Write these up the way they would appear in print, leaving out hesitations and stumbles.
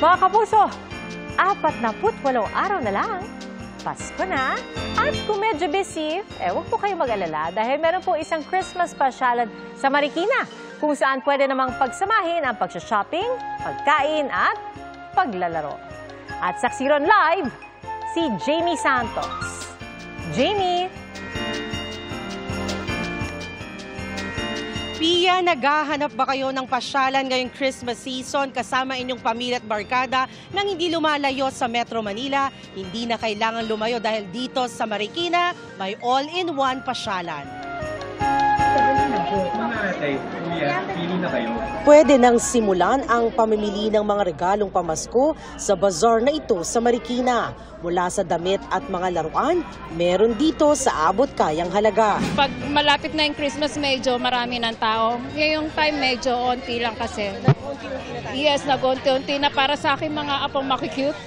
Mga kapuso, 48 araw na lang. Pasko na. At kung medyo busy, huwag po kayo mag-alala dahil meron po isang Christmas pasyalan sa Marikina kung saan pwede namang pagsamahin ang pagsha-shopping, pagkain at paglalaro. At saksiron live, si Jamie Santos. Jamie! Pia, naghahanap ba kayo ng pasyalan ngayong Christmas season kasama inyong pamilya at barkada nang hindi lumalayo sa Metro Manila? Hindi na kailangan lumayo dahil dito sa Marikina may all-in-one pasyalan. Pwede nang simulan ang pamimili ng mga regalong pamasko sa bazaar na ito sa Marikina. Mula sa damit at mga laruan, meron dito sa abot kayang halaga. Pag malapit na yung Christmas, medyo marami ng tao. Ngayong time, medyo onti lang kasi. Yes, nag-unti-unti na para sa akin mga apong makikute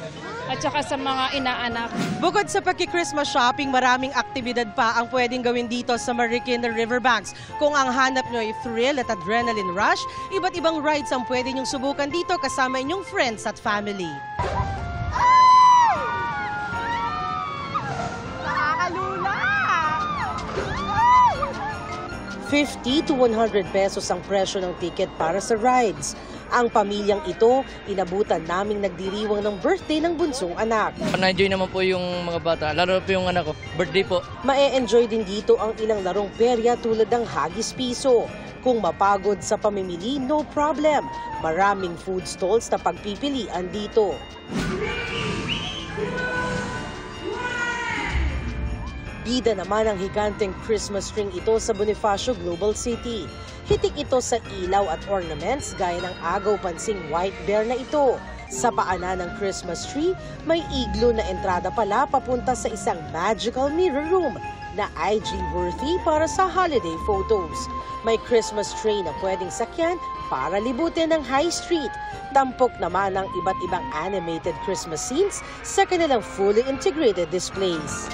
at saka sa mga inaanak. Bukod sa pagki-Christmas shopping, maraming aktibidad pa ang pwedeng gawin dito sa Marikina Riverbanks. Kung ang hanap nyo ay thrill at adrenaline rush, iba't ibang rides ang pwede nyong subukan dito kasama inyong friends at family. 50 to 100 pesos ang presyo ng ticket para sa rides. Ang pamilyang ito, inabutan naming nagdiriwang ng birthday ng bunsong anak. Na-enjoy naman po yung mga bata, lalo po yung anak ko, birthday po. Mae-enjoy din dito ang ilang larong perya tulad ng hagis piso. Kung mapagod sa pamimili, no problem. Maraming food stalls na pagpipilian dito. Bida naman ang higanteng Christmas string ito sa Bonifacio Global City. Hitik ito sa ilaw at ornaments gaya ng agaw-pansing white bear na ito. Sa paanan ng Christmas tree, may iglo na entrada pala papunta sa isang magical mirror room na IG-worthy para sa holiday photos. May Christmas tree na pwedeng sakyan para libutin ng high street. Tampok naman ang iba't ibang animated Christmas scenes sa kanilang fully integrated displays.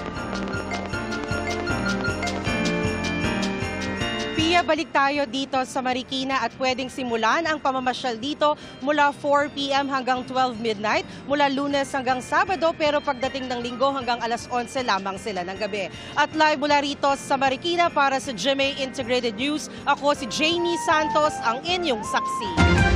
Balik tayo dito sa Marikina at pwedeng simulan ang pamamasyal dito mula 4 p.m. hanggang 12 midnight, mula Lunes hanggang Sabado, pero pagdating ng Linggo hanggang alas 11 lamang sila ng gabi. At live mula rito sa Marikina para sa GMA Integrated News, ako si Jamie Santos, ang inyong saksi.